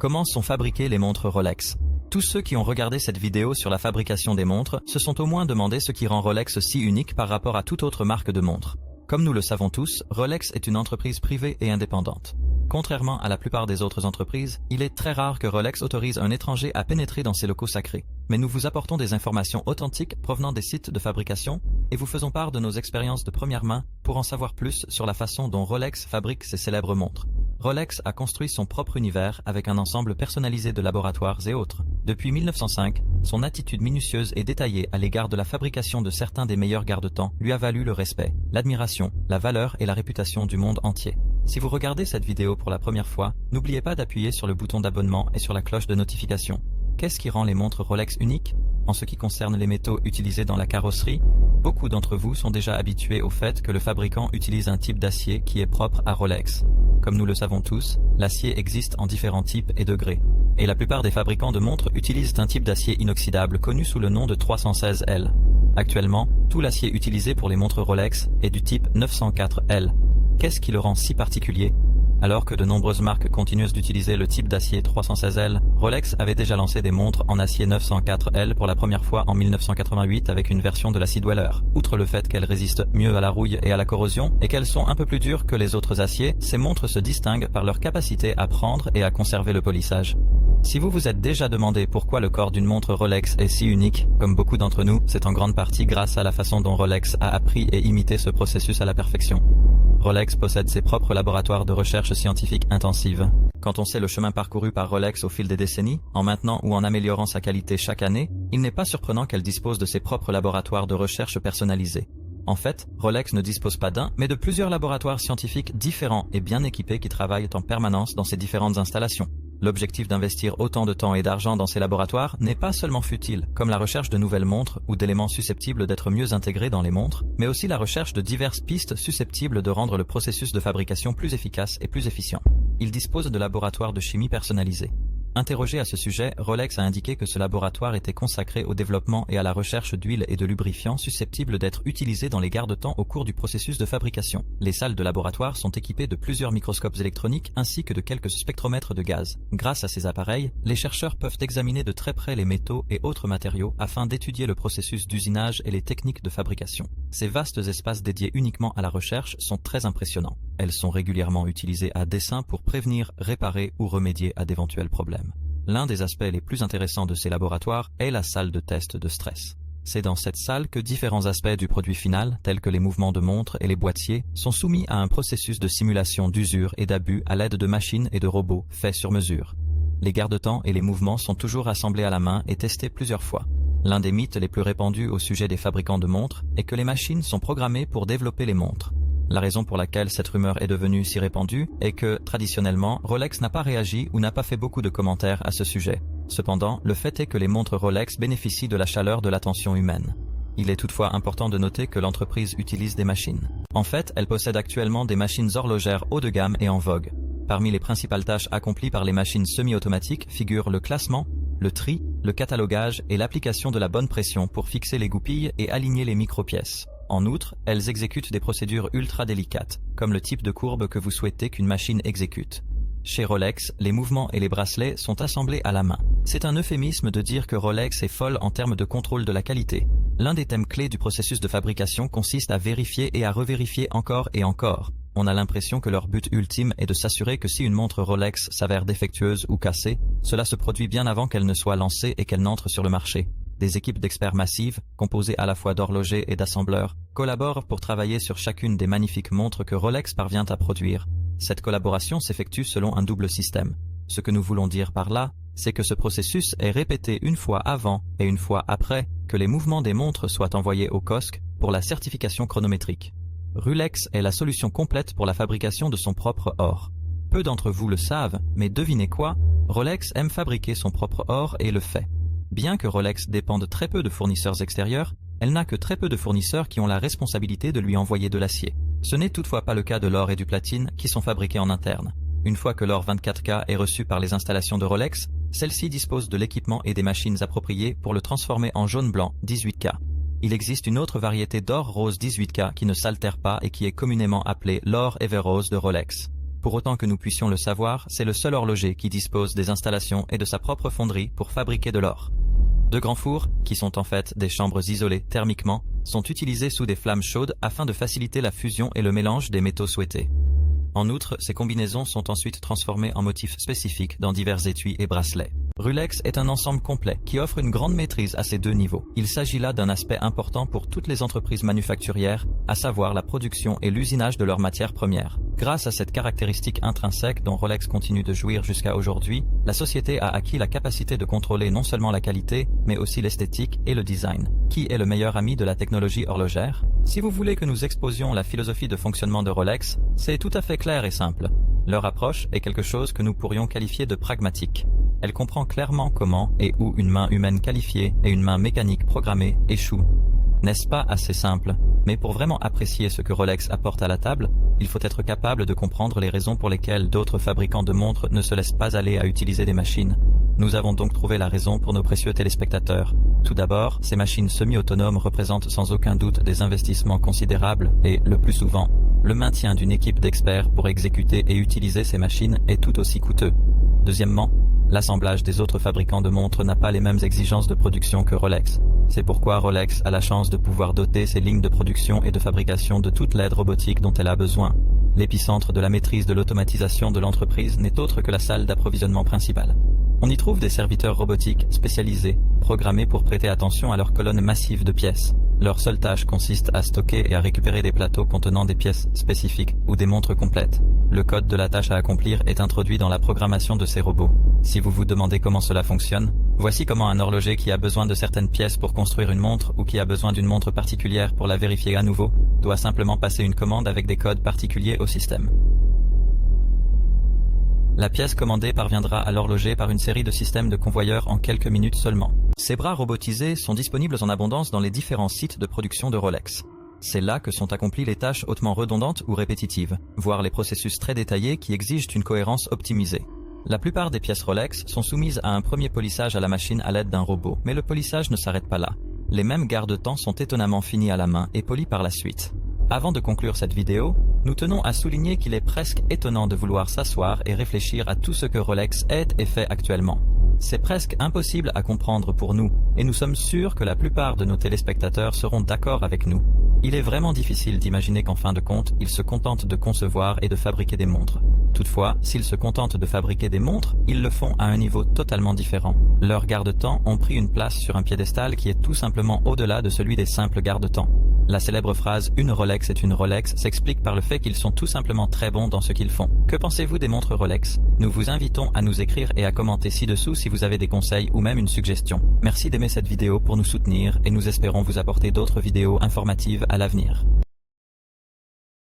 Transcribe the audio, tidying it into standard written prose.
Comment sont fabriquées les montres Rolex? Tous ceux qui ont regardé cette vidéo sur la fabrication des montres se sont au moins demandé ce qui rend Rolex si unique par rapport à toute autre marque de montres. Comme nous le savons tous, Rolex est une entreprise privée et indépendante. Contrairement à la plupart des autres entreprises, il est très rare que Rolex autorise un étranger à pénétrer dans ses locaux sacrés. Mais nous vous apportons des informations authentiques provenant des sites de fabrication et vous faisons part de nos expériences de première main pour en savoir plus sur la façon dont Rolex fabrique ses célèbres montres. Rolex a construit son propre univers avec un ensemble personnalisé de laboratoires et autres. Depuis 1905, son attitude minutieuse et détaillée à l'égard de la fabrication de certains des meilleurs garde-temps lui a valu le respect, l'admiration, la valeur et la réputation du monde entier. Si vous regardez cette vidéo pour la première fois, n'oubliez pas d'appuyer sur le bouton d'abonnement et sur la cloche de notification. Qu'est-ce qui rend les montres Rolex uniques? En ce qui concerne les métaux utilisés dans la carrosserie, beaucoup d'entre vous sont déjà habitués au fait que le fabricant utilise un type d'acier qui est propre à Rolex. Comme nous le savons tous, l'acier existe en différents types et degrés. Et la plupart des fabricants de montres utilisent un type d'acier inoxydable connu sous le nom de 316L. Actuellement, tout l'acier utilisé pour les montres Rolex est du type 904L. Qu'est-ce qui le rend si particulier? Alors que de nombreuses marques continuent d'utiliser le type d'acier 316L, Rolex avait déjà lancé des montres en acier 904L pour la première fois en 1988 avec une version de la Sea Dweller. Outre le fait qu'elles résistent mieux à la rouille et à la corrosion et qu'elles sont un peu plus dures que les autres aciers, ces montres se distinguent par leur capacité à prendre et à conserver le polissage. Si vous vous êtes déjà demandé pourquoi le corps d'une montre Rolex est si unique, comme beaucoup d'entre nous, c'est en grande partie grâce à la façon dont Rolex a appris et imité ce processus à la perfection. Rolex possède ses propres laboratoires de recherche scientifique intensive. Quand on sait le chemin parcouru par Rolex au fil des décennies, en maintenant ou en améliorant sa qualité chaque année, il n'est pas surprenant qu'elle dispose de ses propres laboratoires de recherche personnalisés. En fait, Rolex ne dispose pas d'un, mais de plusieurs laboratoires scientifiques différents et bien équipés qui travaillent en permanence dans ces différentes installations. L'objectif d'investir autant de temps et d'argent dans ces laboratoires n'est pas seulement futile, comme la recherche de nouvelles montres ou d'éléments susceptibles d'être mieux intégrés dans les montres, mais aussi la recherche de diverses pistes susceptibles de rendre le processus de fabrication plus efficace et plus efficient. Il dispose de laboratoires de chimie personnalisés. Interrogé à ce sujet, Rolex a indiqué que ce laboratoire était consacré au développement et à la recherche d'huiles et de lubrifiants susceptibles d'être utilisés dans les garde-temps au cours du processus de fabrication. Les salles de laboratoire sont équipées de plusieurs microscopes électroniques ainsi que de quelques spectromètres de gaz. Grâce à ces appareils, les chercheurs peuvent examiner de très près les métaux et autres matériaux afin d'étudier le processus d'usinage et les techniques de fabrication. Ces vastes espaces dédiés uniquement à la recherche sont très impressionnants. Elles sont régulièrement utilisées à dessein pour prévenir, réparer ou remédier à d'éventuels problèmes. L'un des aspects les plus intéressants de ces laboratoires est la salle de test de stress. C'est dans cette salle que différents aspects du produit final, tels que les mouvements de montre et les boîtiers, sont soumis à un processus de simulation d'usure et d'abus à l'aide de machines et de robots faits sur mesure. Les garde-temps et les mouvements sont toujours assemblés à la main et testés plusieurs fois. L'un des mythes les plus répandus au sujet des fabricants de montres est que les machines sont programmées pour développer les montres. La raison pour laquelle cette rumeur est devenue si répandue est que, traditionnellement, Rolex n'a pas réagi ou n'a pas fait beaucoup de commentaires à ce sujet. Cependant, le fait est que les montres Rolex bénéficient de la chaleur de l'attention humaine. Il est toutefois important de noter que l'entreprise utilise des machines. En fait, elle possède actuellement des machines horlogères haut de gamme et en vogue. Parmi les principales tâches accomplies par les machines semi-automatiques figurent le classement, le tri, le catalogage et l'application de la bonne pression pour fixer les goupilles et aligner les micropièces. En outre, elles exécutent des procédures ultra délicates, comme le type de courbe que vous souhaitez qu'une machine exécute. Chez Rolex, les mouvements et les bracelets sont assemblés à la main. C'est un euphémisme de dire que Rolex est folle en termes de contrôle de la qualité. L'un des thèmes clés du processus de fabrication consiste à vérifier et à revérifier encore et encore. On a l'impression que leur but ultime est de s'assurer que si une montre Rolex s'avère défectueuse ou cassée, cela se produit bien avant qu'elle ne soit lancée et qu'elle n'entre sur le marché. Des équipes d'experts massives, composées à la fois d'horlogers et d'assembleurs, collaborent pour travailler sur chacune des magnifiques montres que Rolex parvient à produire. Cette collaboration s'effectue selon un double système. Ce que nous voulons dire par là, c'est que ce processus est répété une fois avant et une fois après que les mouvements des montres soient envoyés au COSC pour la certification chronométrique. Rolex est la solution complète pour la fabrication de son propre or. Peu d'entre vous le savent, mais devinez quoi? Rolex aime fabriquer son propre or et le fait. Bien que Rolex dépende très peu de fournisseurs extérieurs, elle n'a que très peu de fournisseurs qui ont la responsabilité de lui envoyer de l'acier. Ce n'est toutefois pas le cas de l'or et du platine qui sont fabriqués en interne. Une fois que l'or 24K est reçu par les installations de Rolex, celle-ci dispose de l'équipement et des machines appropriées pour le transformer en jaune-blanc 18K. Il existe une autre variété d'or rose 18K qui ne s'altère pas et qui est communément appelée l'or Everose de Rolex. Pour autant que nous puissions le savoir, c'est le seul horloger qui dispose des installations et de sa propre fonderie pour fabriquer de l'or. De grands fours, qui sont en fait des chambres isolées thermiquement, sont utilisés sous des flammes chaudes afin de faciliter la fusion et le mélange des métaux souhaités. En outre, ces combinaisons sont ensuite transformées en motifs spécifiques dans divers étuis et bracelets. Rulex est un ensemble complet qui offre une grande maîtrise à ces deux niveaux. Il s'agit là d'un aspect important pour toutes les entreprises manufacturières, à savoir la production et l'usinage de leurs matières premières. Grâce à cette caractéristique intrinsèque dont Rolex continue de jouir jusqu'à aujourd'hui, la société a acquis la capacité de contrôler non seulement la qualité, mais aussi l'esthétique et le design. Qui est le meilleur ami de la technologie horlogère? Si vous voulez que nous exposions la philosophie de fonctionnement de Rolex, c'est tout à fait clair et simple. Leur approche est quelque chose que nous pourrions qualifier de pragmatique. Elle comprend clairement comment et où une main humaine qualifiée et une main mécanique programmée échouent. N'est-ce pas assez simple? Mais pour vraiment apprécier ce que Rolex apporte à la table, il faut être capable de comprendre les raisons pour lesquelles d'autres fabricants de montres ne se laissent pas aller à utiliser des machines. Nous avons donc trouvé la raison pour nos précieux téléspectateurs. Tout d'abord, ces machines semi-autonomes représentent sans aucun doute des investissements considérables et, le plus souvent, le maintien d'une équipe d'experts pour exécuter et utiliser ces machines est tout aussi coûteux. Deuxièmement, l'assemblage des autres fabricants de montres n'a pas les mêmes exigences de production que Rolex. C'est pourquoi Rolex a la chance de pouvoir doter ses lignes de production et de fabrication de toute l'aide robotique dont elle a besoin. L'épicentre de la maîtrise de l'automatisation de l'entreprise n'est autre que la salle d'approvisionnement principale. On y trouve des serviteurs robotiques spécialisés, programmés pour prêter attention à leurs colonnes massives de pièces. Leur seule tâche consiste à stocker et à récupérer des plateaux contenant des pièces spécifiques ou des montres complètes. Le code de la tâche à accomplir est introduit dans la programmation de ces robots. Si vous vous demandez comment cela fonctionne, voici comment un horloger qui a besoin de certaines pièces pour construire une montre ou qui a besoin d'une montre particulière pour la vérifier à nouveau, doit simplement passer une commande avec des codes particuliers au système. La pièce commandée parviendra à l'horloger par une série de systèmes de convoyeurs en quelques minutes seulement. Ces bras robotisés sont disponibles en abondance dans les différents sites de production de Rolex. C'est là que sont accomplies les tâches hautement redondantes ou répétitives, voire les processus très détaillés qui exigent une cohérence optimisée. La plupart des pièces Rolex sont soumises à un premier polissage à la machine à l'aide d'un robot, mais le polissage ne s'arrête pas là. Les mêmes garde-temps sont étonnamment finis à la main et polis par la suite. Avant de conclure cette vidéo, nous tenons à souligner qu'il est presque étonnant de vouloir s'asseoir et réfléchir à tout ce que Rolex est et fait actuellement. C'est presque impossible à comprendre pour nous, et nous sommes sûrs que la plupart de nos téléspectateurs seront d'accord avec nous. Il est vraiment difficile d'imaginer qu'en fin de compte, ils se contentent de concevoir et de fabriquer des montres. Toutefois, s'ils se contentent de fabriquer des montres, ils le font à un niveau totalement différent. Leurs garde-temps ont pris une place sur un piédestal qui est tout simplement au-delà de celui des simples garde-temps. La célèbre phrase « Une Rolex est une Rolex » s'explique par le fait qu'ils sont tout simplement très bons dans ce qu'ils font. Que pensez-vous des montres Rolex? Nous vous invitons à nous écrire et à commenter ci-dessous si vous avez des conseils ou même une suggestion. Merci d'aimer cette vidéo pour nous soutenir et nous espérons vous apporter d'autres vidéos informatives à l'avenir.